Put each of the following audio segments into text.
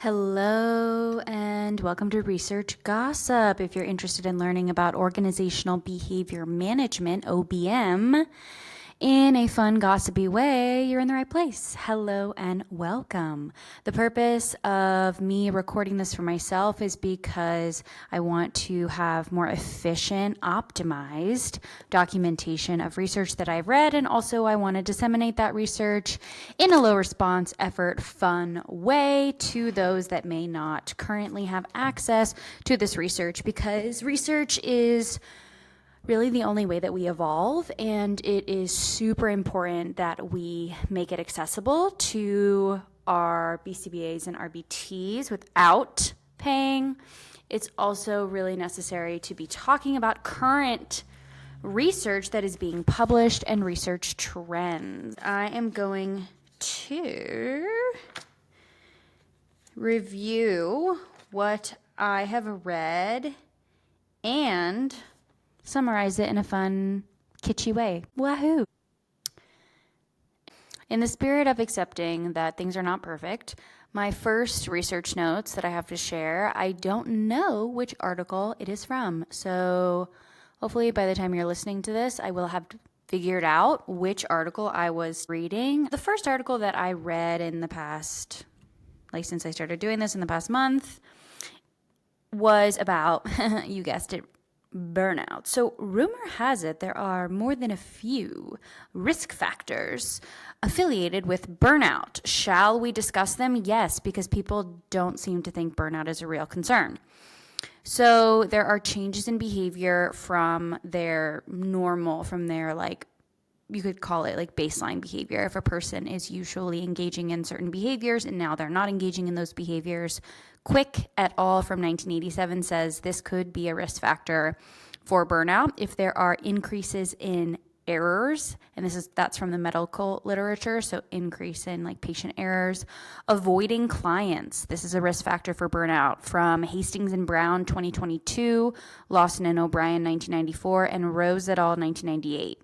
Hello and welcome to Research Gossip. If you're interested in learning about organizational behavior management, OBM, in a fun, gossipy way, you're in the right place. Hello and welcome. The purpose of me recording this for myself is because I want to have more efficient, optimized documentation of research that I've read, and also I want to disseminate that research in a low response effort, fun way to those that may not currently have access to this research, because research is really the only way that we evolve, and it is super important that we make it accessible to our BCBAs and RBTs without paying. It's also really necessary to be talking about current research that is being published and research trends. I am going to review what I have read and summarize it in a fun, kitschy way. Wahoo! In the spirit of accepting that things are not perfect, my first research notes that I have to share, I don't know which article it is from. So hopefully by the time you're listening to this, I will have figured out which article I was reading. The first article that I read in the past, since I started doing this in the past month, was about, you guessed it, burnout. So rumor has it there are more than a few risk factors affiliated with burnout. Shall we discuss them? Yes, because people don't seem to think burnout is a real concern. So there are changes in behavior from their normal, you could call it baseline behavior. If a person is usually engaging in certain behaviors and now they're not engaging in those behaviors, Quick et al. From 1987 says this could be a risk factor for burnout. If there are increases in errors, and that's from the medical literature, so increase in patient errors, avoiding clients. This is a risk factor for burnout, from Hastings and Brown 2022, Lawson and O'Brien 1994, and Rose et al. 1998.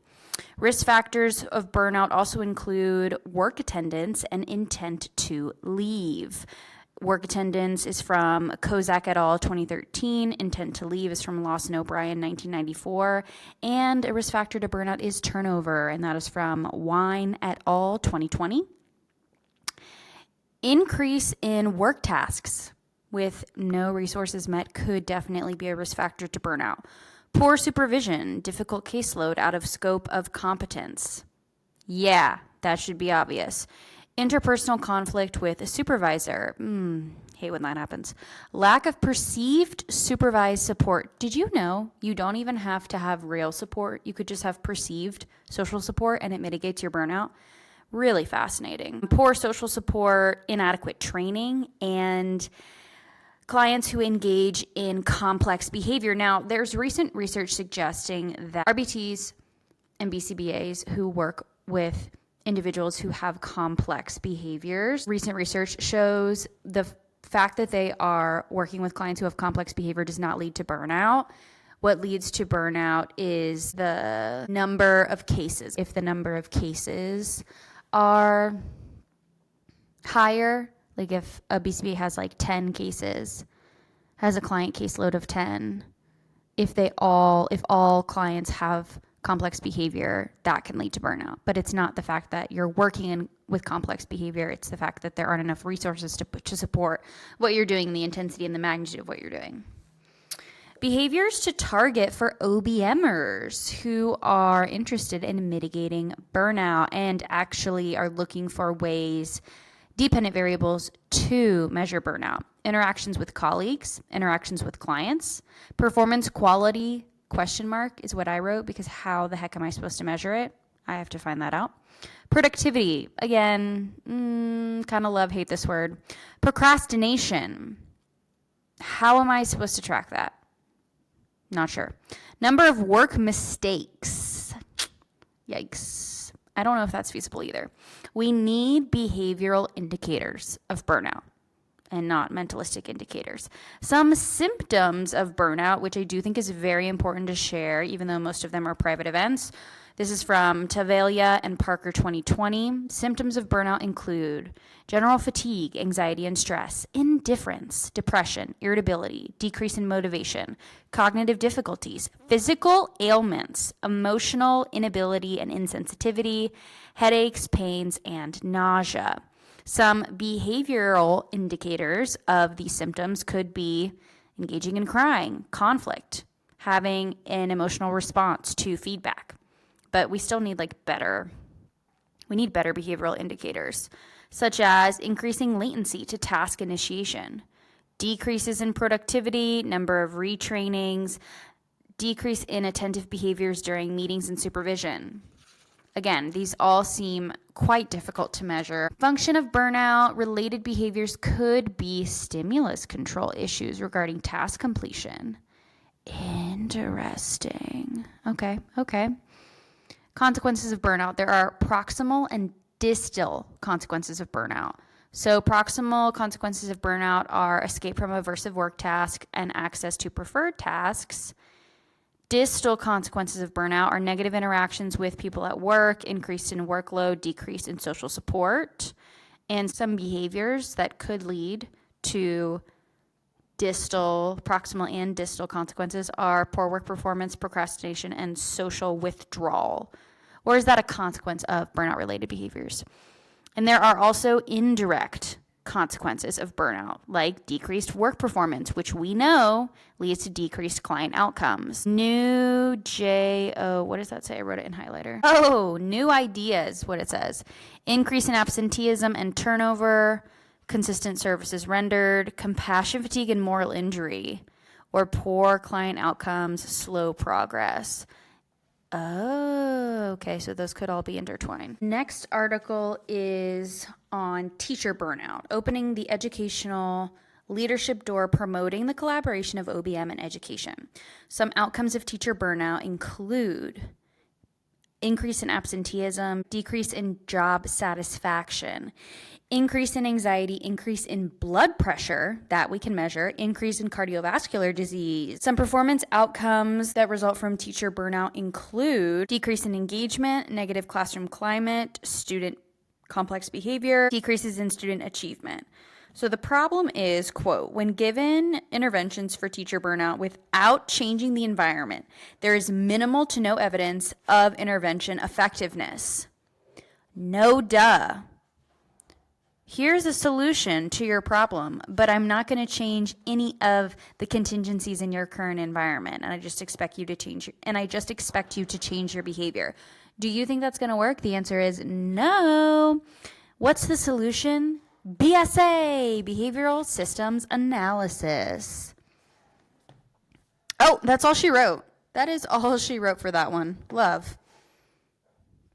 Risk factors of burnout also include work attendance and intent to leave. Work attendance is from Kozak et al. 2013. Intent to leave is from Lawson O'Brien 1994. And a risk factor to burnout is turnover, and that is from Wine et al. 2020. Increase in work tasks with no resources met could definitely be a risk factor to burnout. Poor supervision, difficult caseload, out of scope of competence. Yeah, that should be obvious. Interpersonal conflict with a supervisor. Hate when that happens. Lack of perceived supervised support. Did you know you don't even have to have real support? You could just have perceived social support and it mitigates your burnout. Really fascinating. Poor social support, inadequate training, and clients who engage in complex behavior. Now, there's recent research suggesting that RBTs and BCBAs who work with individuals who have complex behaviors. Recent research shows the fact that they are working with clients who have complex behavior does not lead to burnout. What leads to burnout is the number of cases. If the number of cases are higher, if a BCBA has 10 cases, has a client caseload of 10, if all clients have complex behavior, that can lead to burnout. But it's not the fact that you're working with complex behavior, it's the fact that there aren't enough resources to support what you're doing, the intensity and the magnitude of what you're doing. Behaviors to target for OBMers who are interested in mitigating burnout and actually are looking for ways, dependent variables to measure burnout. Interactions with colleagues, interactions with clients, performance quality, ? Is what I wrote, because how the heck am I supposed to measure it? I have to find that out. Productivity, again, kind of hate this word. Procrastination, how am I supposed to track that? Not sure. Number of work mistakes, yikes. I don't know if that's feasible either. We need behavioral indicators of burnout. and not mentalistic indicators. Some symptoms of burnout, which I do think is very important to share, even though most of them are private events. This is from Tavalia and Parker 2020. Symptoms of burnout include general fatigue, anxiety and stress, indifference, depression, irritability, decrease in motivation, cognitive difficulties, physical ailments, emotional inability and insensitivity, headaches, pains, and nausea. Some behavioral indicators of these symptoms could be engaging in crying, conflict, having an emotional response to feedback. But we still need better behavioral indicators, such as increasing latency to task initiation, decreases in productivity, number of retrainings, decrease in attentive behaviors during meetings and supervision. Again, these all seem quite difficult to measure. Function of burnout related behaviors could be stimulus control issues regarding task completion. Interesting. Okay. Consequences of burnout. There are proximal and distal consequences of burnout. So proximal consequences of burnout are escape from aversive work task and access to preferred tasks. Distal consequences of burnout are negative interactions with people at work, increase in workload, decrease in social support, and some behaviors that could lead to proximal and distal consequences are poor work performance, procrastination, and social withdrawal. Or is that a consequence of burnout-related behaviors? And there are also indirect consequences of burnout, like decreased work performance, which we know leads to decreased client outcomes. What does that say? I wrote it in highlighter. New ideas, what it says. Increase in absenteeism and turnover, consistent services rendered, compassion fatigue and moral injury, or poor client outcomes, slow progress. Okay, so those could all be intertwined. Next article is on teacher burnout, opening the educational leadership door, promoting the collaboration of OBM and education. Some outcomes of teacher burnout include increase in absenteeism, decrease in job satisfaction, increase in anxiety, increase in blood pressure that we can measure, increase in cardiovascular disease. Some performance outcomes that result from teacher burnout include decrease in engagement, negative classroom climate, student complex behavior, decreases in student achievement. So the problem is, quote, when given interventions for teacher burnout without changing the environment, there is minimal to no evidence of intervention effectiveness. No duh. Here's a solution to your problem, but I'm not going to change any of the contingencies in your current environment, and I just expect you to change your behavior. Do you think that's going to work? The answer is no. What's the solution? BSA, Behavioral Systems Analysis. Oh, that's all she wrote. That is all she wrote for that one. Love.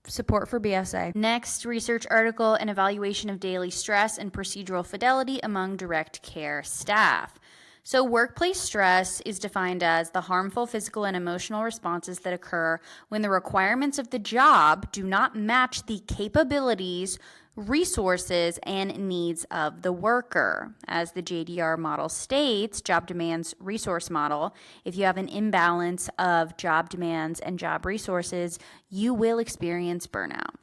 Support for BSA. Next research article, an evaluation of daily stress and procedural fidelity among direct care staff. So workplace stress is defined as the harmful physical and emotional responses that occur when the requirements of the job do not match the capabilities, resources, and needs of the worker. As the JDR model states, job demands resource model, if you have an imbalance of job demands and job resources, you will experience burnout.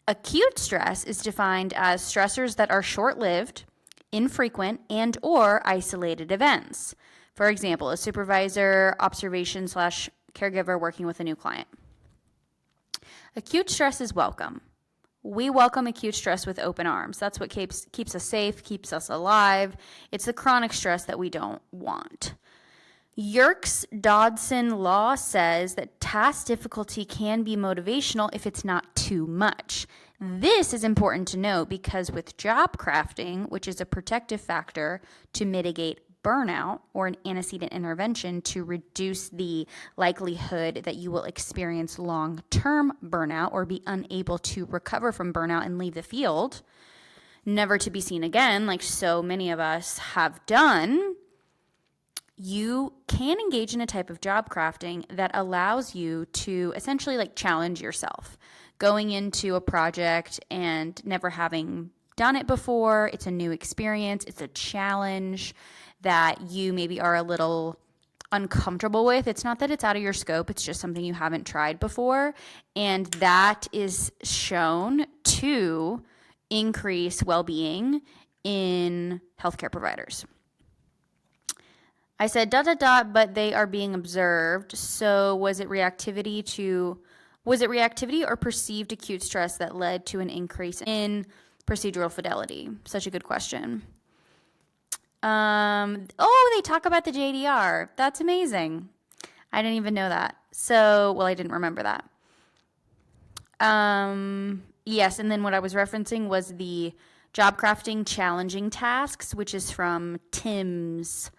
Acute stress is defined as stressors that are short-lived, infrequent, and or isolated events. For example, a supervisor observation / caregiver working with a new client. Acute stress is welcome. We welcome acute stress with open arms. That's what keeps us safe, keeps us alive. It's the chronic stress that we don't want. Yerkes-Dodson law says that task difficulty can be motivational if it's not too much. This is important to know because with job crafting, which is a protective factor to mitigate burnout or an antecedent intervention to reduce the likelihood that you will experience long-term burnout or be unable to recover from burnout and leave the field, never to be seen again, like so many of us have done, you can engage in a type of job crafting that allows you to essentially challenge yourself. Going into a project and never having done it before, it's a new experience, it's a challenge that you maybe are a little uncomfortable with. It's not that it's out of your scope, it's just something you haven't tried before. And that is shown to increase well-being in healthcare providers. I said ... but they are being observed. So was it reactivity or perceived acute stress that led to an increase in procedural fidelity? Such a good question. They talk about the JDR. That's amazing. I didn't even know that. I didn't remember that. Yes, and then what I was referencing was the job crafting challenging tasks, which is from Timms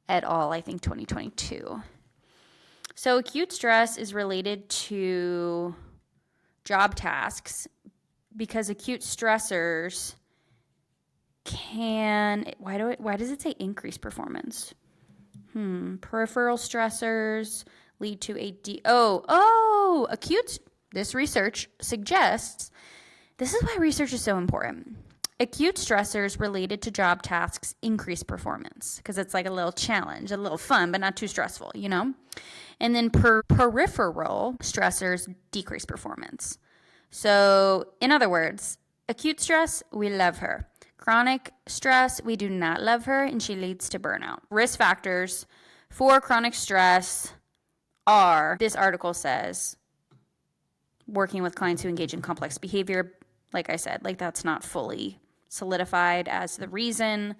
et al., I think 2022. So acute stress is related to job tasks because acute stressors why does it say increase performance? Peripheral stressors lead to this research suggests, this is why research is so important. Acute stressors related to job tasks increase performance because it's like a little challenge, a little fun, but not too stressful, you know? And then peripheral stressors decrease performance. So in other words, acute stress, we love her. Chronic stress, we do not love her, and she leads to burnout. Risk factors for chronic stress are, this article says, working with clients who engage in complex behavior. Like I said, that's not fully solidified as the reason.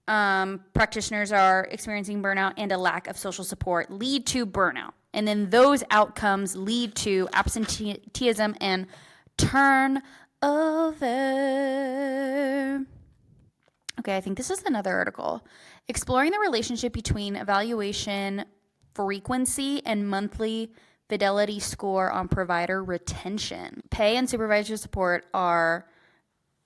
Practitioners are experiencing burnout and a lack of social support lead to burnout. And then those outcomes lead to absenteeism and turnover. Okay, I think this is another article. Exploring the relationship between evaluation frequency and monthly fidelity score on provider retention. Pay and supervisor support are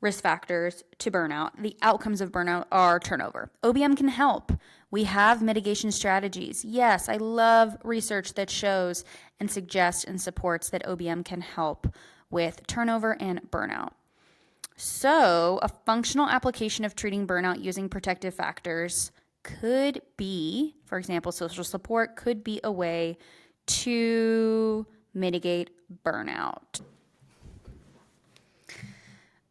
risk factors to burnout. The outcomes of burnout are turnover. OBM can help. We have mitigation strategies. Yes, I love research that shows and suggests and supports that OBM can help with turnover and burnout. So, a functional application of treating burnout using protective factors could be, for example, social support could be a way to mitigate burnout.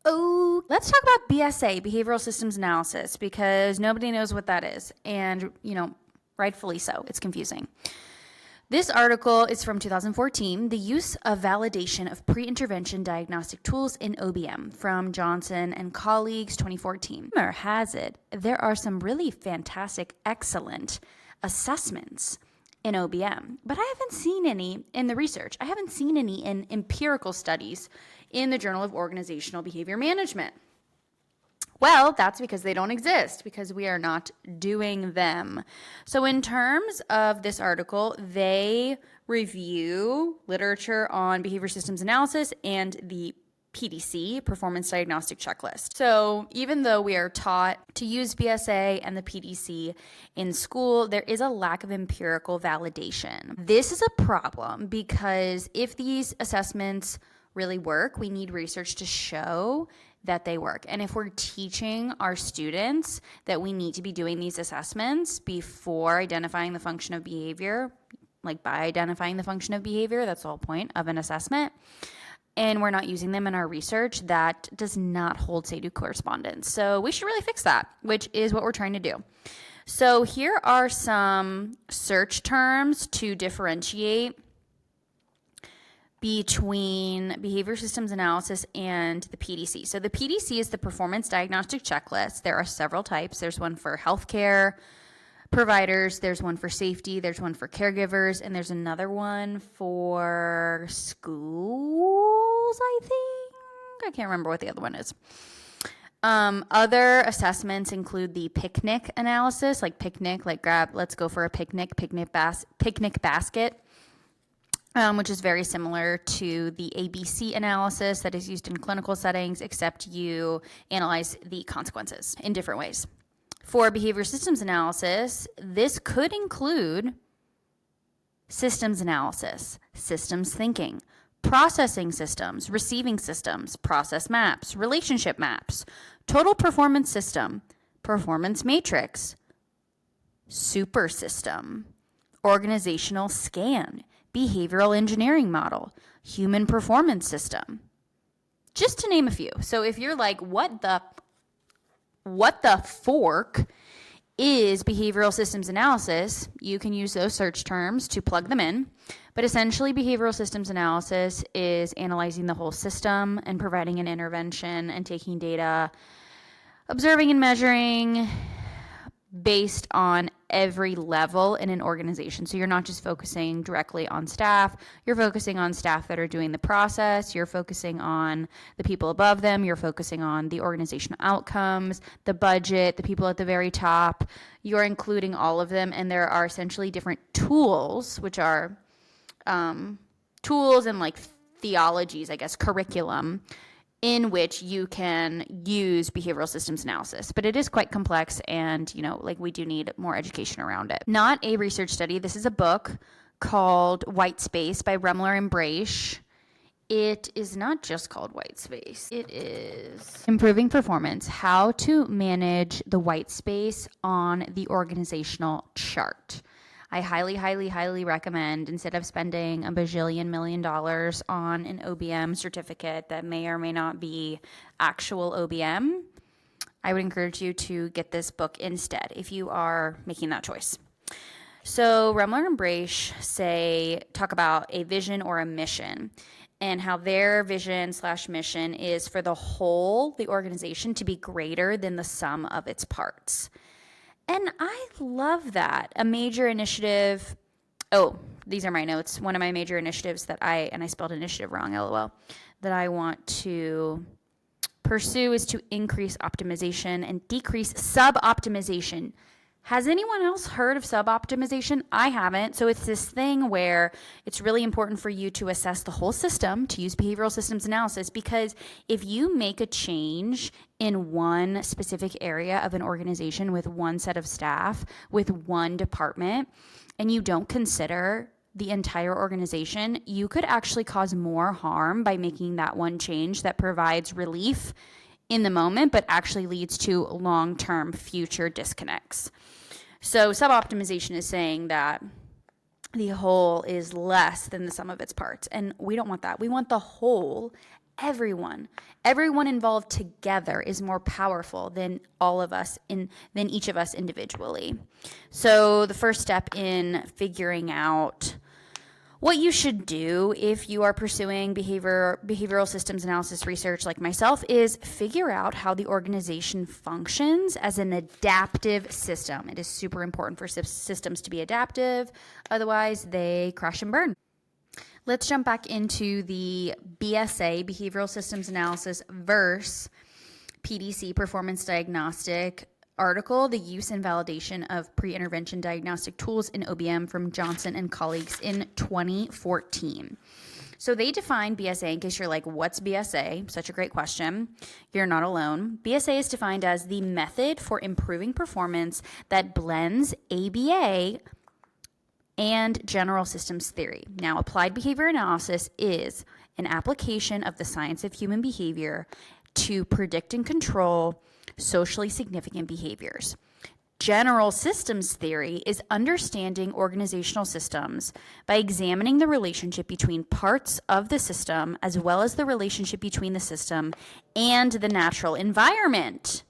Oh, let's talk about BSA, Behavioral Systems Analysis, because nobody knows what that is. And, rightfully so. It's confusing. This article is from 2014, The Use of Validation of Pre-Intervention Diagnostic Tools in OBM, from Johnson and colleagues, 2014. Rumor has it, there are some really fantastic, excellent assessments in OBM, but I haven't seen any in the research. I haven't seen any in empirical studies in the Journal of Organizational Behavior Management. Well, that's because they don't exist, because we are not doing them. So in terms of this article, they review literature on behavior systems analysis and the PDC, Performance Diagnostic Checklist. So even though we are taught to use BSA and the PDC in school, there is a lack of empirical validation. This is a problem because if these assessments really work, we need research to show that they work. And if we're teaching our students that we need to be doing these assessments before identifying the function of behavior, like by identifying the function of behavior, that's the whole point of an assessment, and we're not using them in our research, that does not hold say-do correspondence. So we should really fix that, which is what we're trying to do. So here are some search terms to differentiate between behavior systems analysis and the PDC. So the PDC is the Performance Diagnostic Checklist. There are several types. There's one for healthcare providers, there's one for safety, there's one for caregivers, and there's another one for schools, I think. I can't remember what the other one is. Other assessments include the picnic analysis, like picnic, like let's go for a picnic basket. Which is very similar to the ABC analysis that is used in clinical settings, except you analyze the consequences in different ways. For behavior systems analysis, this could include systems analysis, systems thinking, processing systems, receiving systems, process maps, relationship maps, total performance system, performance matrix, super system, organizational scan, behavioral engineering model, human performance system, just to name a few. So if you're like, what the fork is behavioral systems analysis, you can use those search terms to plug them in. But essentially, behavioral systems analysis is analyzing the whole system and providing an intervention and taking data, observing and measuring based on every level in an organization. So you're not just focusing directly on staff, you're focusing on staff that are doing the process, you're focusing on the people above them, you're focusing on the organizational outcomes, the budget, the people at the very top, you're including all of them, and there are essentially different tools, which are tools and like theologies, I guess, curriculum, in which you can use behavioral systems analysis. But it is quite complex, and, we do need more education around it. Not a research study. This is a book called White Space by Remler and Braish. It is not just called White Space. It is Improving Performance, How to Manage the White Space on the Organizational Chart. I highly, highly, highly recommend, instead of spending $1 bajillion million on an OBM certificate that may or may not be actual OBM, I would encourage you to get this book instead if you are making that choice. So Remler and Braish talk about a vision or a mission, and how their vision/mission is for the organization to be greater than the sum of its parts. And I love that. A major initiative, these are my notes. One of my major initiatives and I spelled initiative wrong, LOL, that I want to pursue is to increase optimization and decrease sub-optimization. Has anyone else heard of sub-optimization? I haven't. So it's this thing where it's really important for you to assess the whole system, to use behavioral systems analysis, because if you make a change in one specific area of an organization with one set of staff, with one department, and you don't consider the entire organization, you could actually cause more harm by making that one change that provides relief in the moment, but actually leads to long-term future disconnects. So sub-optimization is saying that the whole is less than the sum of its parts. And we don't want that. We want the whole. Everyone involved together is more powerful than than each of us individually. So the first step in figuring out what you should do if you are pursuing behavioral systems analysis research like myself is figure out how the organization functions as an adaptive system. It is super important for systems to be adaptive, otherwise they crash and burn. Let's jump back into the BSA, Behavioral Systems Analysis, versus PDC, Performance Diagnostic article, The Use and Validation of Pre-Intervention Diagnostic Tools in OBM, from Johnson and colleagues in 2014. So they define BSA, in case you're like, what's BSA? Such a great question. You're not alone. BSA is defined as the method for improving performance that blends ABA and general systems theory. Now, applied behavior analysis is an application of the science of human behavior to predict and control socially significant behaviors. General systems theory is understanding organizational systems by examining the relationship between parts of the system, as well as the relationship between the system and the natural environment.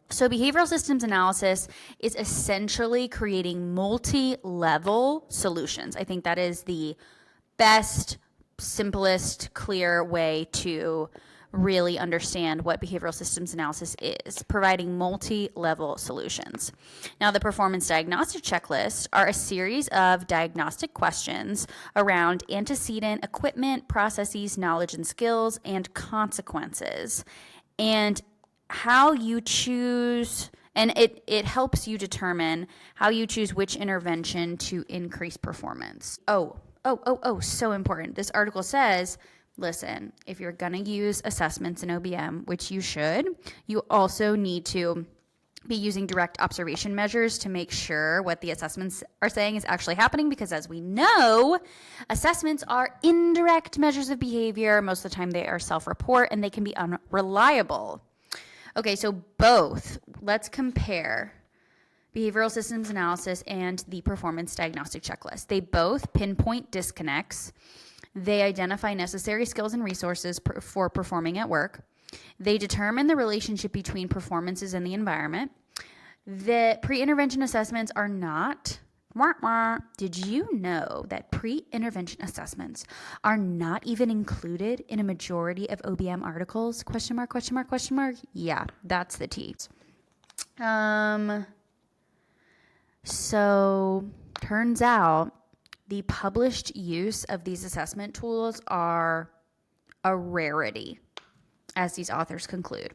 So behavioral systems analysis is essentially creating multi-level solutions. I think that is the best, simplest, clear way to really understand what behavioral systems analysis is, providing multi-level solutions. Now, the performance diagnostic checklists are a series of diagnostic questions around antecedent equipment, processes, knowledge and skills, and consequences. And how you choose, and it helps you determine how you choose which intervention to increase performance. So important. This article says, listen, if you're going to use assessments in OBM, which you should, you also need to be using direct observation measures to make sure what the assessments are saying is actually happening, because as we know, assessments are indirect measures of behavior. Most of the time they are self-report and they can be unreliable. Okay, so both. Let's compare behavioral systems analysis and the performance diagnostic checklist. They both pinpoint disconnects. They identify necessary skills and resources for performing at work. They determine the relationship between performances and the environment. The pre-intervention assessments are not. Did you know that pre-intervention assessments are not even included in a majority of OBM articles? Question mark, question mark, question mark. Yeah, that's the T. So turns out the published use of these assessment tools are a rarity, as these authors conclude.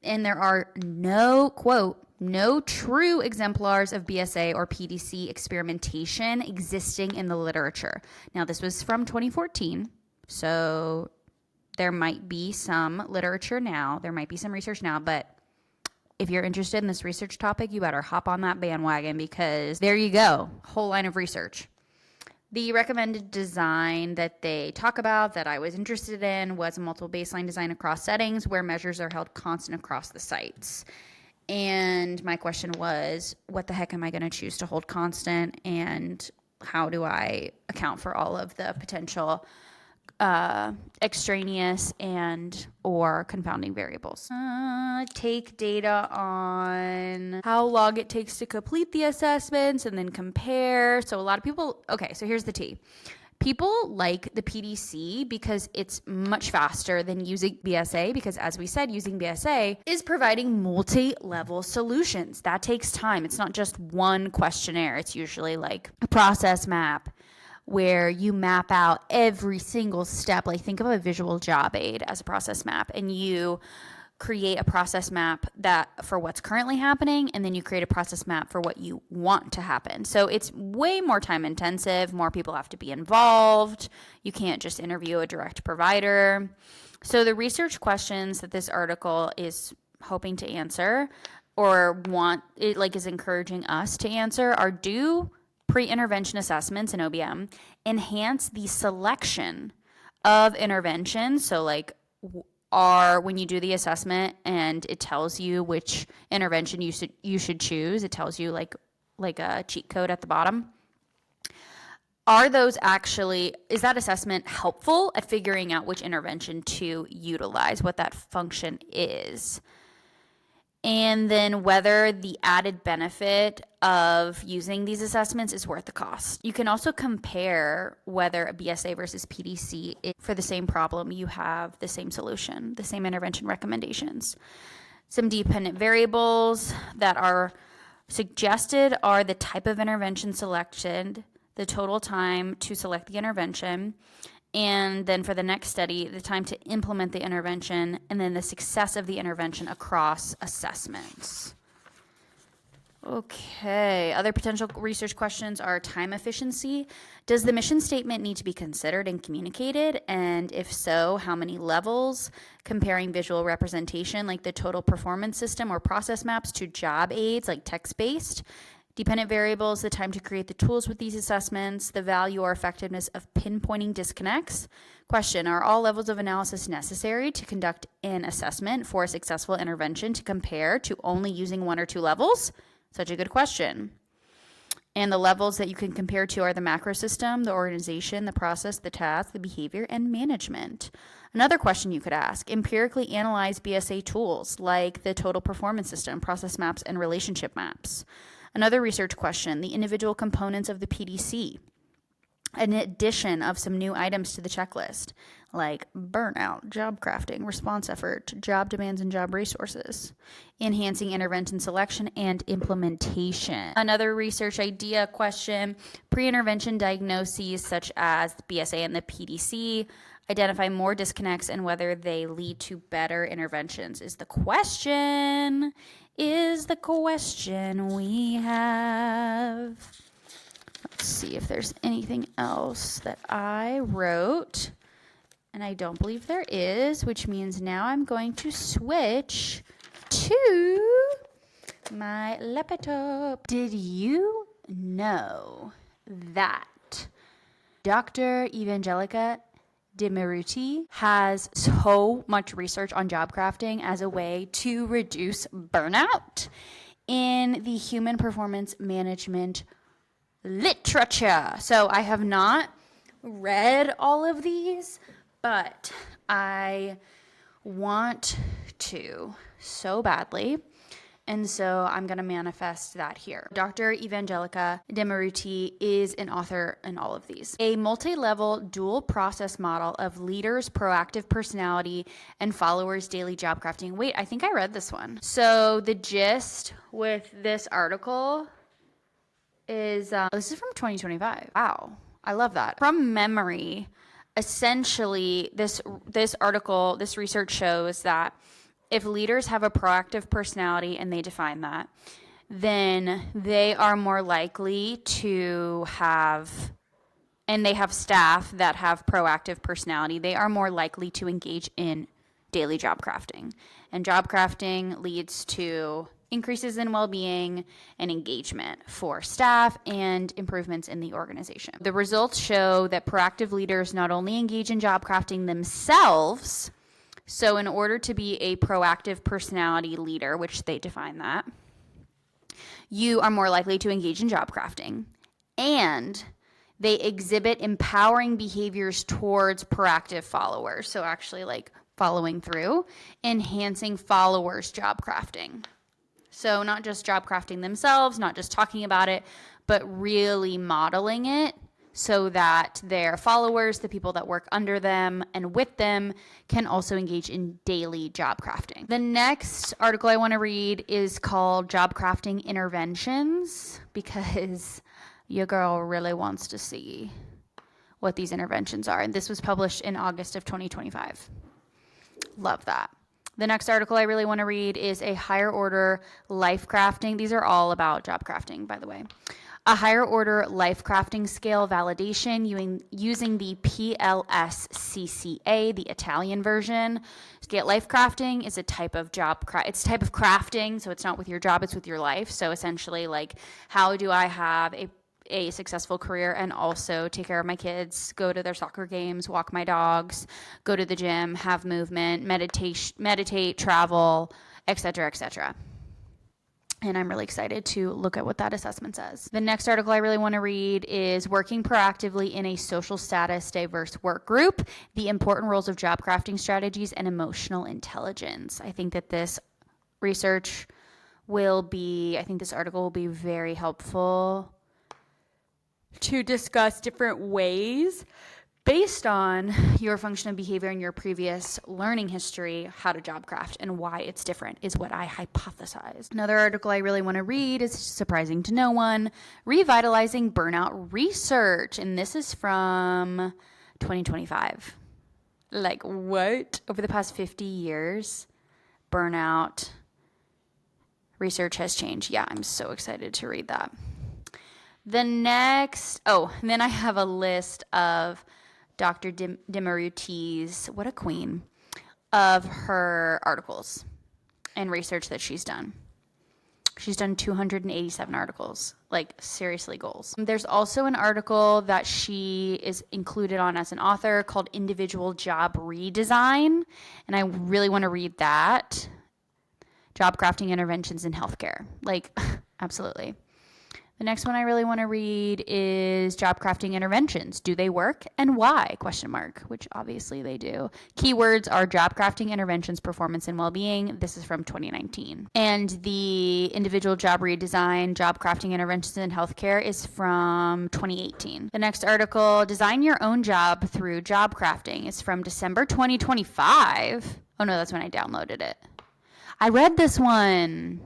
And there are no, quote, no true exemplars of BSA or PDC experimentation existing in the literature. Now, this was from 2014, so there might be some literature now, there might be some research now, but if you're interested in this research topic, you better hop on that bandwagon, because there you go, whole line of research. The recommended design that they talk about that I was interested in was a multiple baseline design across settings where measures are held constant across the sites. And my question was, what the heck am I going to choose to hold constant, and how do I account for all of the potential extraneous and or confounding variables? Take data on how long it takes to complete the assessments and then compare. So a lot of people, okay, so here's the T. People like the PDC because it's much faster than using BSA, because as we said, using BSA is providing multi-level solutions. That takes time. It's not just one questionnaire. It's usually like a process map where you map out every single step. Like, think of a visual job aid as a process map, and you create a process map that for what's currently happening, and then you create a process map for what you want to happen. So it's way more time intensive. More people have to be involved. You can't just interview a direct provider. So the research questions that this article is hoping to answer, or is encouraging us to answer, are: do pre-intervention assessments in OBM enhance the selection of interventions? So when you do the assessment and it tells you which intervention you should choose, it tells you like a cheat code at the bottom. Is that assessment helpful at figuring out which intervention to utilize, what that function is? And then whether the added benefit of using these assessments is worth the cost. You can also compare whether a BSA versus PDC, for the same problem, you have the same solution, the same intervention recommendations. Some dependent variables that are suggested are the type of intervention selected, the total time to select the intervention, and then for the next study, the time to implement the intervention, and then the success of the intervention across assessments. Okay, other potential research questions are time efficiency. Does the mission statement need to be considered and communicated? And if so, how many levels? Comparing visual representation like the total performance system or process maps to job aids like text-based. Dependent variables, the time to create the tools with these assessments, the value or effectiveness of pinpointing disconnects. Question: are all levels of analysis necessary to conduct an assessment for a successful intervention to compare to only using one or two levels? Such a good question. And the levels that you can compare to are the macro system, the organization, the process, the task, the behavior, and management. Another question you could ask: empirically analyze BSA tools like the total performance system, process maps, and relationship maps. Another research question: the individual components of the PDC. An addition of some new items to the checklist, like burnout, job crafting, response effort, job demands and job resources, enhancing intervention selection and implementation. Another research idea question: pre-intervention diagnoses such as the BSA and the PDC identify more disconnects and whether they lead to better interventions is the question we have. Let's see if there's anything else that I wrote. And I don't believe there is, which means now I'm going to switch to My laptop. Did you know that Dr. Evangelica Demiruti has so much research on job crafting as a way to reduce burnout in the human performance management literature? So I have not read all of these, but I want to so badly. And so I'm going to manifest that here. Dr. Evangelica Demiruti is an author in all of these. A multi-level dual process model of leaders' proactive personality and followers' daily job crafting. Wait, I think I read this one. So the gist with this article is, this is from 2025. Wow, I love that. From memory, essentially this article, this research shows that if leaders have a proactive personality, and they define that, then they are more likely to have, and they have staff that have proactive personality, they are more likely to engage in daily job crafting. And job crafting leads to increases in well-being and engagement for staff and improvements in the organization. The results show that proactive leaders not only engage in job crafting themselves. So in order to be a proactive personality leader, which they define that, you are more likely to engage in job crafting. And they exhibit empowering behaviors towards proactive followers. So actually like following through, enhancing followers' job crafting. So not just job crafting themselves, not just talking about it, but really modeling it so that their followers, the people that work under them and with them, can also engage in daily job crafting. The next article I want to read is called Job Crafting Interventions, because your girl really wants to see what these interventions are. And this was published in August of 2025. Love that. The next article I really want to read is a higher order life crafting. These are all about job crafting, by the way. A higher order life crafting scale validation using the PLSCCA, the Italian version. Scale life crafting is a type of it's a type of crafting, so it's not with your job, it's with your life. So essentially, like, how do I have a successful career and also take care of my kids, go to their soccer games, walk my dogs, go to the gym, have movement, meditate, travel, etc., etc. And I'm really excited to look at what that assessment says. The next article I really want to read is Working Proactively in a Social Status Diverse Work Group, the Important Roles of Job Crafting Strategies and Emotional Intelligence. I think that this this article will be very helpful to discuss different ways based on your function of behavior and your previous learning history, how to job craft and why it's different is what I hypothesize. Another article I really want to read is surprising to no one, Revitalizing Burnout Research. And this is from 2025. Like, what? Over the past 50 years, burnout research has changed. Yeah, I'm so excited to read that. And then I have a list of Dr. Demiruti's, what a queen, of her articles and research that she's done. She's done 287 articles, like seriously goals. There's also an article that she is included on as an author called Individual Job Redesign, and I really want to read that. Job Crafting Interventions in Healthcare. Like, absolutely. The next one I really want to read is Job Crafting Interventions. Do they work and why? ? Which obviously they do. Keywords are Job Crafting Interventions, Performance and Wellbeing. This is from 2019. And the Individual Job Redesign, Job Crafting Interventions in Healthcare is from 2018. The next article, Design Your Own Job Through Job Crafting, is from December 2025. Oh no, that's when I downloaded it. I read this one.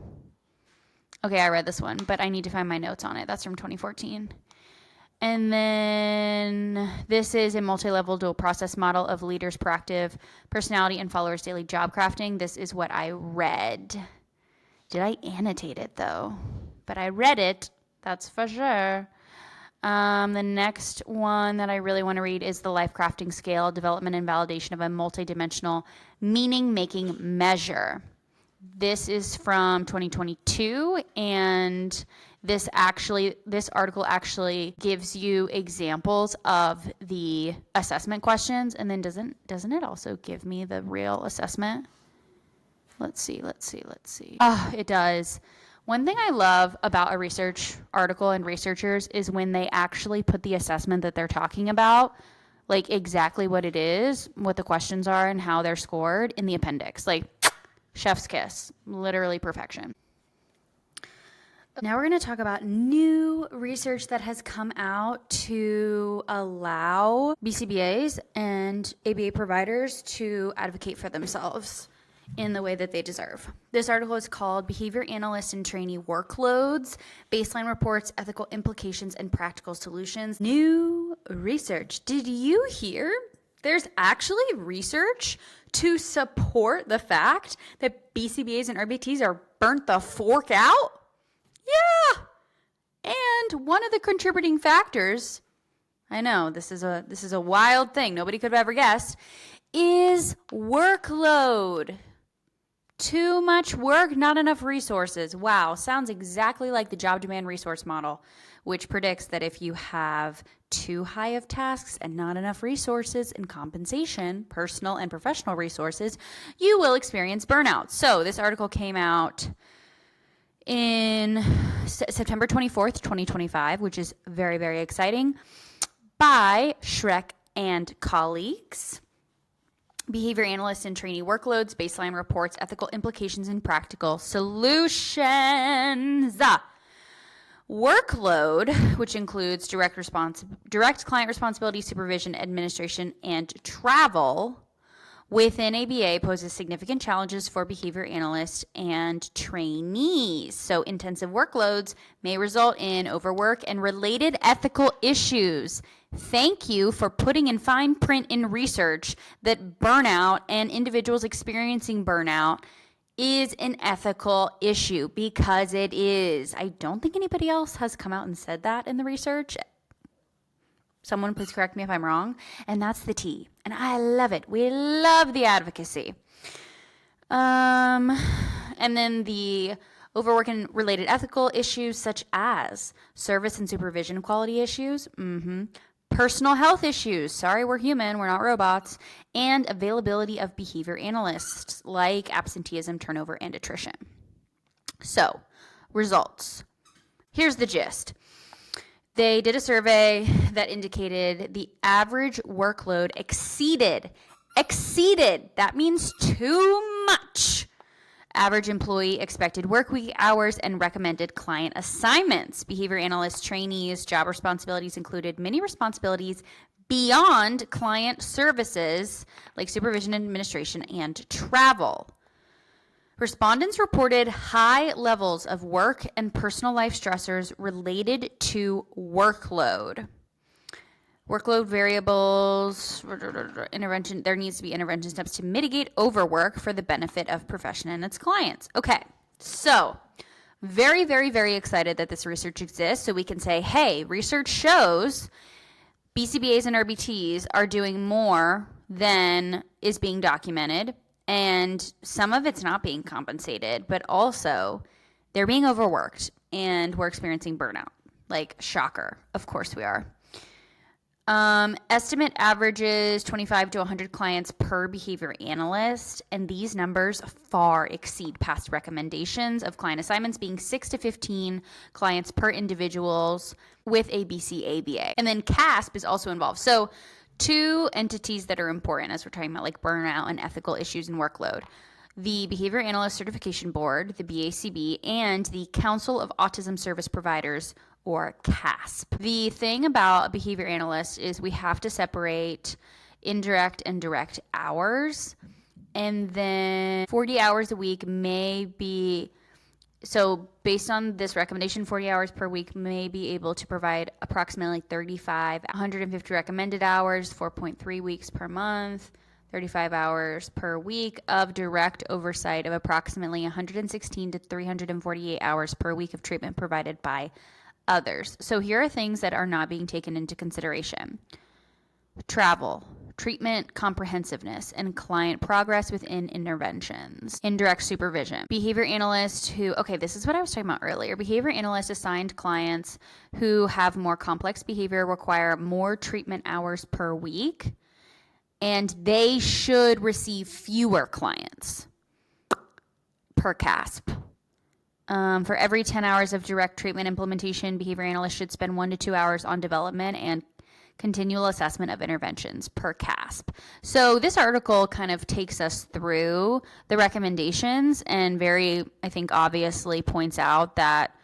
Okay, I read this one, but I need to find my notes on it. That's from 2014. And then this is a multi-level dual process model of leaders' proactive personality and followers' daily job crafting. This is what I read. Did I annotate it, though? But I read it. That's for sure. The next one that I really want to read is the Life Crafting Scale, Development and Validation of a Multidimensional Meaning-Making Measure. This is from 2022, and this article actually gives you examples of the assessment questions, and then doesn't it also give me the real assessment? Let's see. Oh, it does. One thing I love about a research article and researchers is when they actually put the assessment that they're talking about, like exactly what it is, what the questions are, and how they're scored in the appendix. Like, chef's kiss, literally perfection. Now we're going to talk about new research that has come out to allow BCBAs and ABA providers to advocate for themselves in the way that they deserve. This article is called Behavior Analysts and Trainee Workloads, Baseline Reports, Ethical Implications, and Practical Solutions. New research. Did you hear? There's actually research to support the fact that BCBAs and RBTs are burnt the fork out? Yeah. And one of the contributing factors, I know this is a wild thing, nobody could have ever guessed, is workload. Too much work, not enough resources. Wow, sounds exactly like the job demand resource model, which predicts that if you have too high of tasks and not enough resources and compensation, personal and professional resources, you will experience burnout. So this article came out in September 24th, 2025, which is very, very exciting, by Schreck and colleagues. Behavior Analysts and Trainee Workloads, Baseline Reports, Ethical Implications, and Practical Solutions. Workload, which includes direct client responsibility, supervision, administration, and travel within ABA, poses significant challenges for behavior analysts and trainees. So intensive workloads may result in overwork and related ethical issues. Thank you for putting in fine print in research that burnout and individuals experiencing burnout is an ethical issue, because it is. I don't think anybody else has come out and said that in the research. Someone please correct me if I'm wrong. And that's the T. And I love it. We love the advocacy. And then the overwork and related ethical issues such as service and supervision quality issues, personal health issues, sorry, we're human, we're not robots, and availability of behavior analysts like absenteeism, turnover, and attrition. So, results. Here's the gist. They did a survey that indicated the average workload exceeded, that means too much, average employee expected workweek hours and recommended client assignments. Behavior analysts, trainees, job responsibilities included many responsibilities beyond client services like supervision, administration, and travel. Respondents reported high levels of work and personal life stressors related to workload. Workload variables, intervention. There needs to be intervention steps to mitigate overwork for the benefit of profession and its clients. Okay, so very, very, very excited that this research exists, so we can say, hey, research shows BCBAs and RBTs are doing more than is being documented, and some of it's not being compensated, but also they're being overworked and we're experiencing burnout. Like, shocker. Of course we are. Estimate averages 25 to 100 clients per behavior analyst, and these numbers far exceed past recommendations of client assignments being 6 to 15 clients per individuals with a BCABA. And then CASP is also involved. So two entities that are important as we're talking about like burnout and ethical issues and workload. The Behavior Analyst Certification Board, the BACB, and the Council of Autism Service Providers, or CASP. The thing about a behavior analyst is we have to separate indirect and direct hours, and then 40 hours a week may be, so based on this recommendation, 40 hours per week may be able to provide approximately 150 recommended hours, 4.3 weeks per month, 35 hours per week of direct oversight of approximately 116 to 348 hours per week of treatment provided by others. So here are things that are not being taken into consideration. Travel. treatment comprehensiveness, and client progress within interventions. Indirect supervision. Behavior analysts this is what I was talking about earlier. Behavior analysts assigned clients who have more complex behavior require more treatment hours per week, and they should receive fewer clients per CASP. For every 10 hours of direct treatment implementation, behavior analysts should spend 1 to 2 hours on development and continual assessment of interventions per CASP. So this article kind of takes us through the recommendations and very, I think, obviously points out that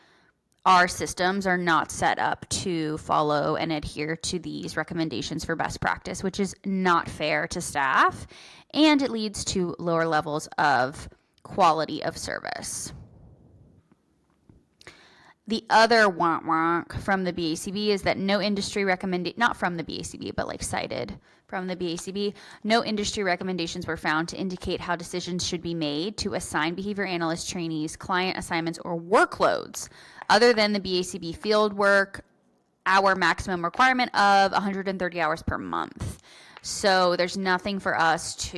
our systems are not set up to follow and adhere to these recommendations for best practice, which is not fair to staff, and it leads to lower levels of quality of service. The other wonk from the BACB is that no industry not from the BACB, but like cited from the BACB, no industry recommendations were found to indicate how decisions should be made to assign behavior analyst trainees, client assignments, or workloads, other than the BACB field work hour maximum requirement of 130 hours per month. So there's nothing for us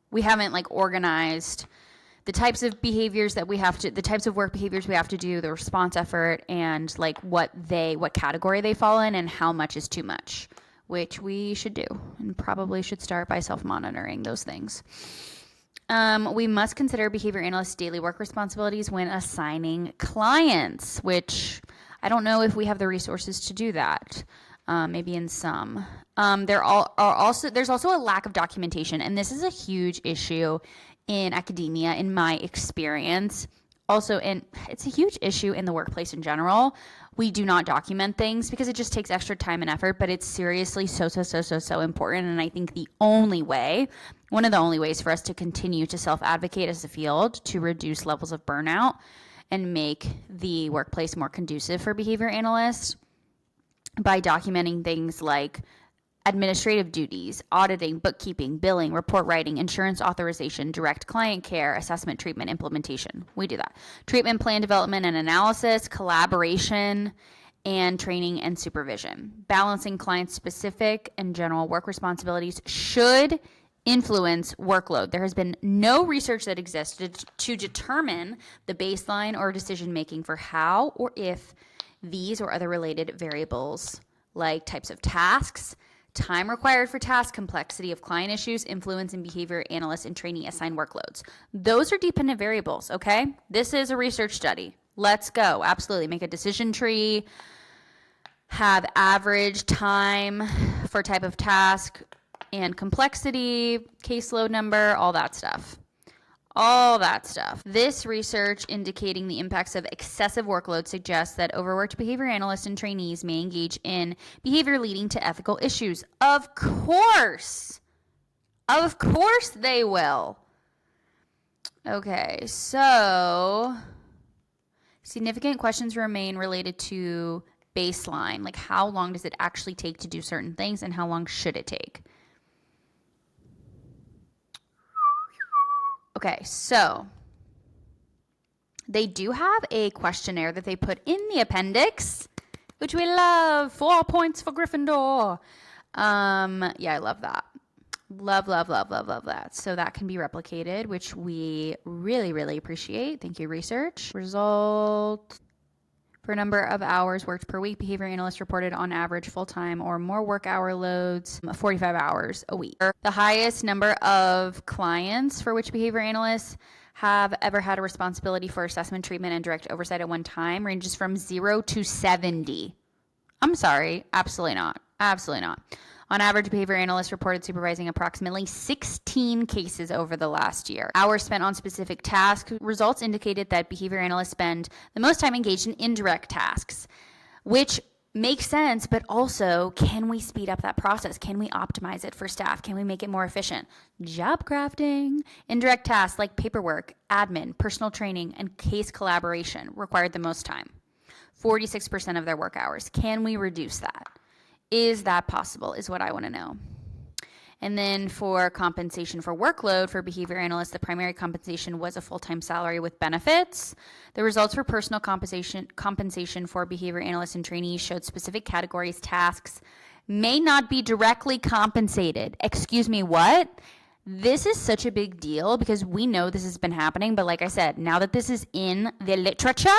we haven't like organized the types of behaviors that the types of work behaviors we have to do, the response effort, and like what category they fall in and how much is too much, which we should do and probably should start by self-monitoring those things. We must consider behavior analysts' daily work responsibilities when assigning clients, which I don't know if we have the resources to do that. Maybe in some. There's also a lack of documentation, and this is a huge issue in academia, in my experience. Also, it's a huge issue in the workplace in general. We do not document things because it just takes extra time and effort, but it's seriously so important. And I think one of the only ways for us to continue to self-advocate as a field to reduce levels of burnout and make the workplace more conducive for behavior analysts by documenting things like administrative duties, auditing, bookkeeping, billing, report writing, insurance authorization, direct client care, assessment, treatment, implementation. We do that. Treatment plan development and analysis, collaboration, and training and supervision. Balancing client-specific and general work responsibilities should influence workload. There has been no research that exists to determine the baseline or decision-making for how or if these or other related variables like types of tasks, time required for task, complexity of client issues, influence in behavior analysts and trainee assigned workloads. Those are dependent variables, okay? This is a research study. Let's go. Absolutely. Make a decision tree, have average time for type of task and complexity, caseload number, all that stuff. This research indicating the impacts of excessive workload suggests that overworked behavior analysts and trainees may engage in behavior leading to ethical issues. Of course they will. Okay, so significant questions remain related to baseline, like how long does it actually take to do certain things and how long should it take? Okay, so they do have a questionnaire that they put in the appendix, which we love. 4 points for Gryffindor. Yeah, I love that. Love that. So that can be replicated, which we really appreciate. Thank you, research. Result. For number of hours worked per week, behavior analysts reported on average full-time or more work hour loads, 45 hours a week. The highest number of clients for which behavior analysts have ever had a responsibility for assessment, treatment, and direct oversight at one time ranges from 0 to 70. I'm sorry, absolutely not. On average, behavior analysts reported supervising approximately 16 cases over the last year. Hours spent on specific tasks. Results indicated that behavior analysts spend the most time engaged in indirect tasks, which makes sense, but also, can we speed up that process? Can we optimize it for staff? Can we make it more efficient? Job crafting. Indirect tasks like paperwork, admin, personal training, and case collaboration required the most time. 46% of their work hours. Can we reduce that? Is that possible, is what I want to know. And then for compensation for workload for behavior analysts, the primary compensation was a full-time salary with benefits. The results for personal compensation for behavior analysts and trainees showed specific categories, tasks, may not be directly compensated. Excuse me, what? This is such a big deal because we know this has been happening, but like I said, now that this is in the literature,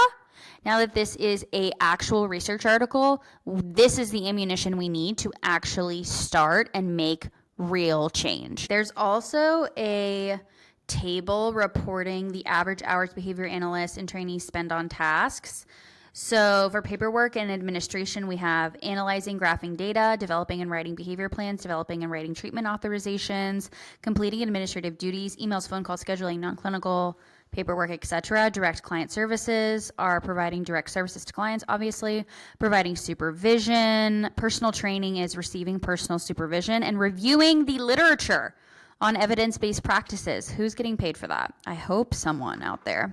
now that this is a actual research article, this is the ammunition we need to actually start and make real change. There's also a table reporting the average hours behavior analysts and trainees spend on tasks. So for paperwork and administration, we have analyzing, graphing data, developing and writing behavior plans, developing and writing treatment authorizations, completing administrative duties, emails, phone calls, scheduling, non-clinical paperwork, etc. Direct client services are providing direct services to clients, obviously. Providing supervision. Personal training is receiving personal supervision and reviewing the literature on evidence-based practices. Who's getting paid for that? I hope someone out there.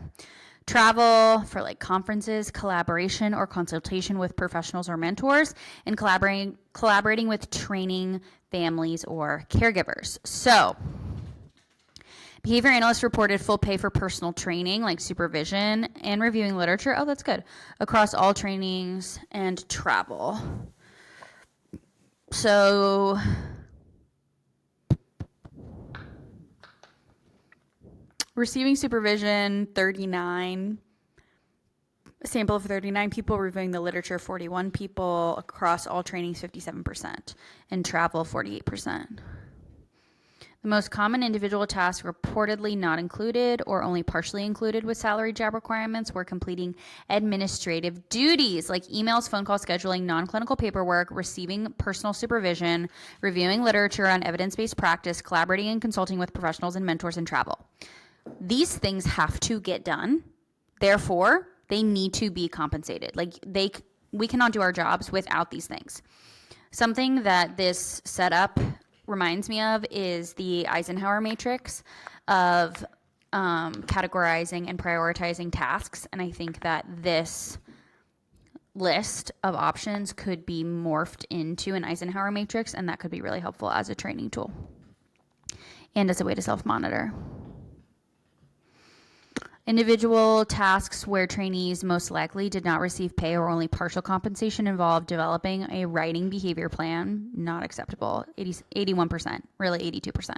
Travel for like conferences, collaboration or consultation with professionals or mentors, and collaborating with training families or caregivers. So behavior analysts reported full pay for personal training like supervision and reviewing literature. Oh, that's good. Across all trainings and travel. So receiving supervision, 39. A sample of 39 people. Reviewing the literature, 41 people. Across all trainings, 57%. And travel, 48%. The most common individual tasks reportedly not included or only partially included with salary job requirements were completing administrative duties like emails, phone call scheduling, non-clinical paperwork, receiving personal supervision, reviewing literature on evidence-based practice, collaborating and consulting with professionals and mentors, and travel. These things have to get done. Therefore, they need to be compensated. We cannot do our jobs without these things. Something that this setup reminds me of is the Eisenhower matrix of categorizing and prioritizing tasks. And I think that this list of options could be morphed into an Eisenhower matrix, and that could be really helpful as a training tool and as a way to self-monitor. Individual tasks where trainees most likely did not receive pay or only partial compensation involved developing a writing behavior plan, not acceptable, 81%, really 82%.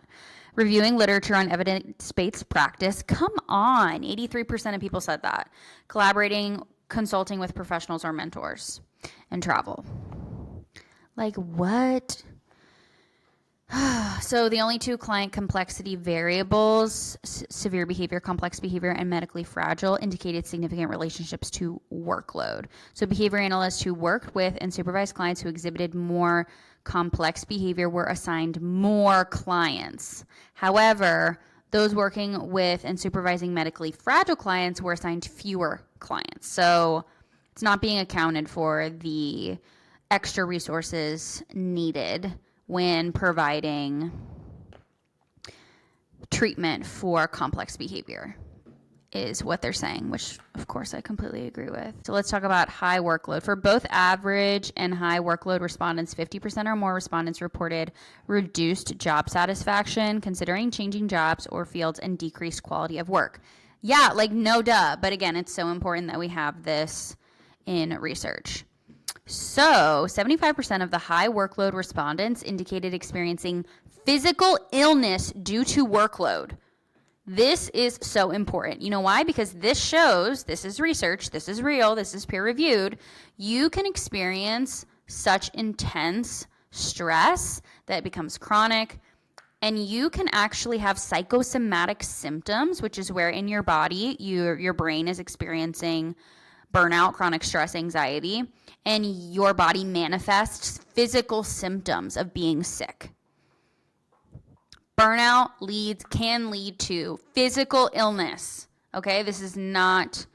Reviewing literature on evidence-based practice, come on, 83% of people said that. Collaborating, consulting with professionals or mentors, and travel. Like what? So the only two client complexity variables, severe behavior, complex behavior, and medically fragile, indicated significant relationships to workload. So behavior analysts who worked with and supervised clients who exhibited more complex behavior were assigned more clients. However, those working with and supervising medically fragile clients were assigned fewer clients. So it's not being accounted for the extra resources needed when providing treatment for complex behavior is what they're saying, which of course I completely agree with. So let's talk about high workload. For both average and high workload respondents, 50% or more respondents reported reduced job satisfaction, considering changing jobs or fields, and decreased quality of work. Yeah, like no duh. But again, it's so important that we have this in research. So 75% of the high workload respondents indicated experiencing physical illness due to workload. This is so important. You know why? Because this shows, this is research, this is real, this is peer-reviewed. You can experience such intense stress that it becomes chronic, and you can actually have psychosomatic symptoms, which is where in your body, your brain is experiencing burnout, chronic stress, anxiety, and your body manifests physical symptoms of being sick. Burnout can lead to physical illness. Okay, this is not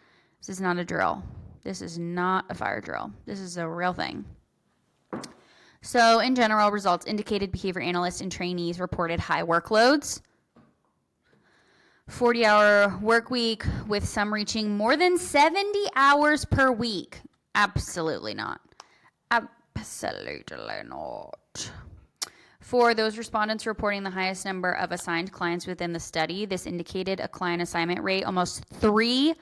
a drill. This is not a fire drill. This is a real thing. So in general, results indicated behavior analysts and trainees reported high workloads, 40-hour work week, with some reaching more than 70 hours per week. Absolutely not. Absolutely not. For those respondents reporting the highest number of assigned clients within the study, this indicated a client assignment rate almost 300%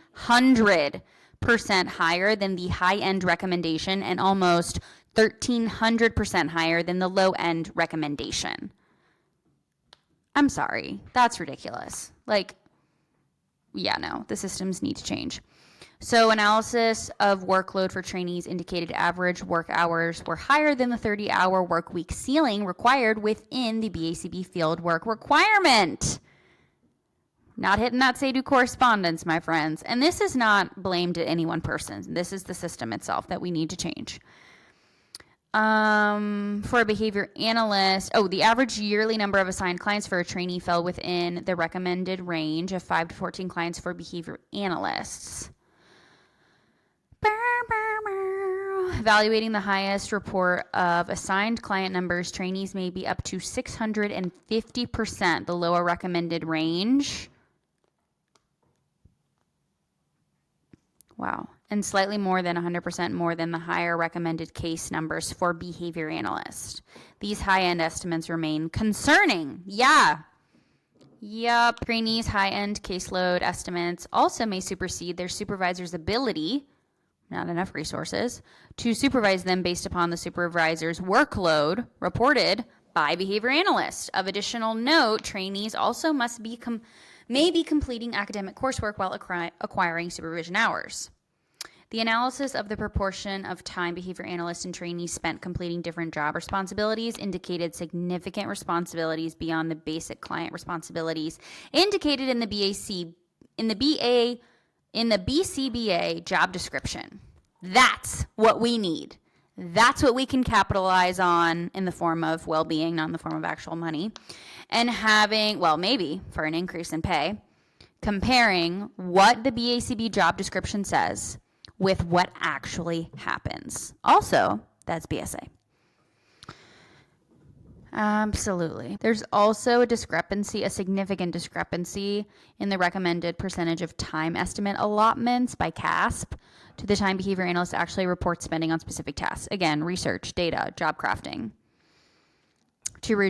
higher than the high-end recommendation and almost 1,300% higher than the low-end recommendation. I'm sorry, that's ridiculous. Like, yeah, no, the systems need to change. So analysis of workload for trainees indicated average work hours were higher than the 30-hour work week ceiling required within the BACB field work requirement. Not hitting that say-do correspondence, my friends. And this is not blamed at any one person. This is the system itself that we need to change. For a behavior analyst, the average yearly number of assigned clients for a trainee fell within the recommended range of 5 to 14 clients for behavior analysts. Evaluating the highest report of assigned client numbers, trainees may be up to 650% the lower recommended range. Wow. And slightly more than 100% more than the higher recommended case numbers for behavior analysts. These high-end estimates remain concerning. Yeah. Yep. Trainees' high-end caseload estimates also may supersede their supervisor's ability, not enough resources, to supervise them based upon the supervisor's workload reported by behavior analysts. Of additional note, trainees also may be completing academic coursework while acquiring supervision hours. The analysis of the proportion of time behavior analysts and trainees spent completing different job responsibilities indicated significant responsibilities beyond the basic client responsibilities indicated in the BCBA job description. That's what we need. That's what we can capitalize on in the form of well-being, not in the form of actual money. And having, maybe for an increase in pay, comparing what the BACB job description says with what actually happens. Also, that's BSA. Absolutely. There's also a significant discrepancy in the recommended percentage of time estimate allotments by CASP to the time behavior analyst actually reports spending on specific tasks. Again, research, data, job crafting to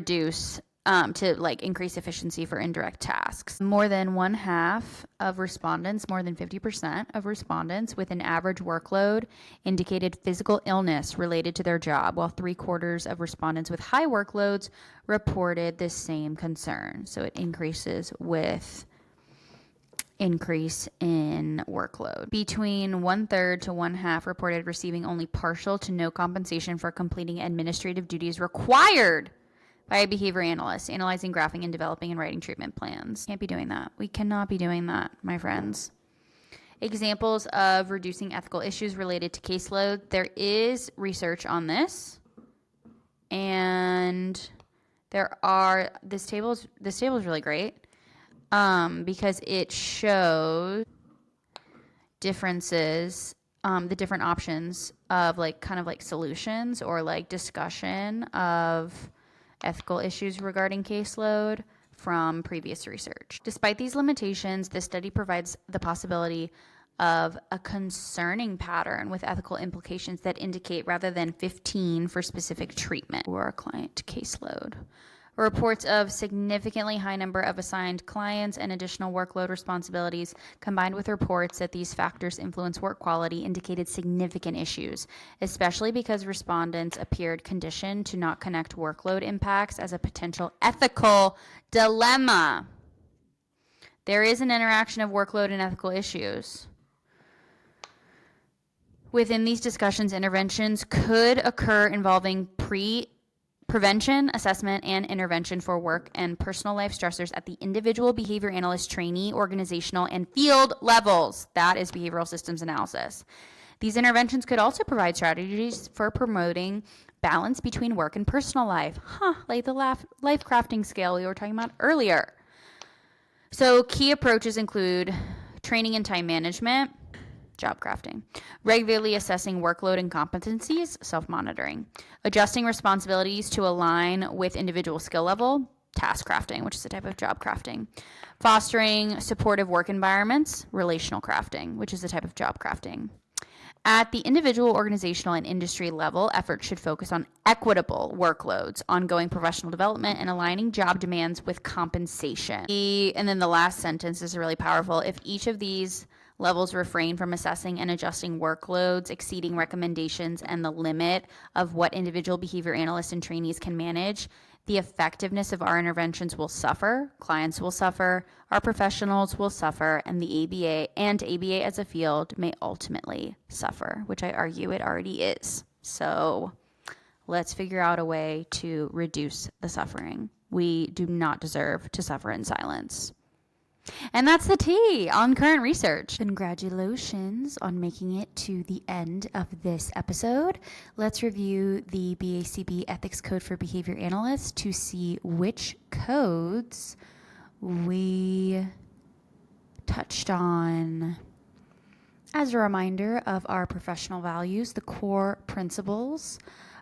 increase efficiency for indirect tasks. More than 1/2 of respondents, more than 50% of respondents with an average workload indicated physical illness related to their job, while 3/4 of respondents with high workloads reported the same concern. So it increases with increase in workload. Between 1/3 to 1/2 reported receiving only partial to no compensation for completing administrative duties required by a behavior analyst, analyzing, graphing, and developing and writing treatment plans. Can't be doing that. We cannot be doing that, my friends. Examples of reducing ethical issues related to caseload. There is research on this, and this table is really great because it shows differences, the different options of solutions or discussion of ethical issues regarding caseload from previous research. Despite these limitations, this study provides the possibility of a concerning pattern with ethical implications that indicate rather than 15 for specific treatment or client caseload. Reports of significantly high number of assigned clients and additional workload responsibilities, combined with reports that these factors influence work quality, indicated significant issues, especially because respondents appeared conditioned to not connect workload impacts as a potential ethical dilemma. There is an interaction of workload and ethical issues. Within these discussions, interventions could occur involving prevention, assessment, and intervention for work and personal life stressors at the individual behavior analyst, trainee, organizational, and field levels. That is behavioral systems analysis. These interventions could also provide strategies for promoting balance between work and personal life. Like the life crafting scale we were talking about earlier. So key approaches include training and time management, job crafting, regularly assessing workload and competencies, self-monitoring, adjusting responsibilities to align with individual skill level, task crafting, which is a type of job crafting, fostering supportive work environments, relational crafting, which is a type of job crafting. At the individual, organizational, and industry level, efforts should focus on equitable workloads, ongoing professional development, and aligning job demands with compensation. And then the last sentence is really powerful. If each of these Levels refrain from assessing and adjusting workloads exceeding recommendations and the limit of what individual behavior analysts and trainees can manage. The effectiveness of our interventions will suffer, clients will suffer, our professionals will suffer, and the ABA as a field may ultimately suffer, which I argue it already is. So let's figure out a way to reduce the suffering. We do not deserve to suffer in silence. And that's the tea on current research. Congratulations on making it to the end of this episode. Let's review the BACB Ethics Code for Behavior Analysts to see which codes we touched on. As a reminder of our professional values, the core principles,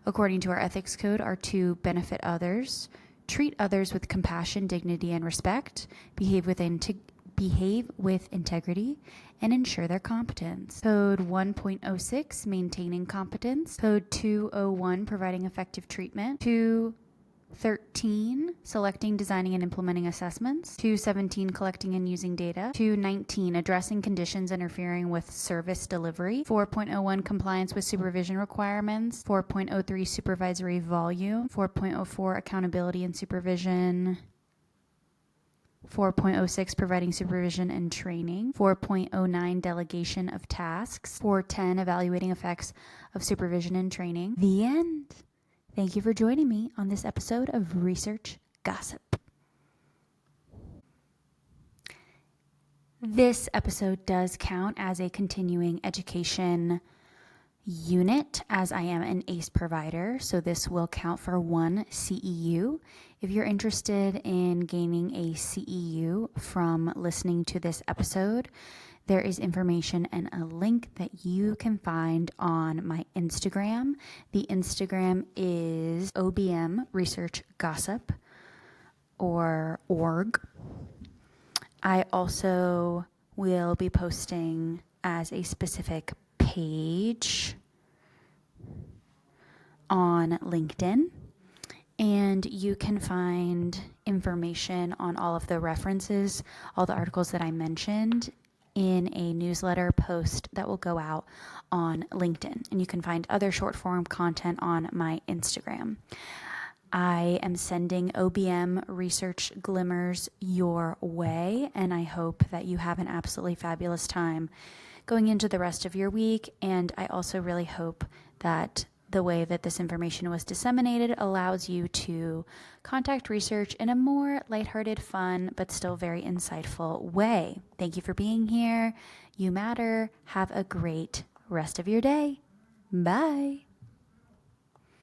according to our ethics code, are to benefit others, treat others with compassion, dignity, and respect, behave with integrity, and ensure their competence. Code 1.06, maintaining competence. Code 201, providing effective treatment. 213, selecting, designing, and implementing assessments. 217, collecting and using data. 219, addressing conditions interfering with service delivery. 4.01, compliance with supervision requirements. 4.03, supervisory volume. 4.04, accountability and supervision. 4.06, providing supervision and training. 4.09, delegation of tasks. 410, evaluating effects of supervision and training. The end. Thank you for joining me on this episode of Research Gossip. This episode does count as a continuing education unit, as I am an ACE provider, so this will count for 1 CEU. If you're interested in gaining a CEU from listening to this episode, there is information and a link that you can find on my Instagram. The Instagram is OBM Research Gossip or org. I also will be posting as a specific page on LinkedIn, and you can find information on all of the references, all the articles that I mentioned in a newsletter post that will go out on LinkedIn. And you can find other short form content on my Instagram. I am sending OBM research glimmers your way, and I hope that you have an absolutely fabulous time going into the rest of your week. And I also really hope that the way that this information was disseminated allows you to contact research in a more lighthearted, fun, but still very insightful way. Thank you for being here. You matter. Have a great rest of your day. Bye.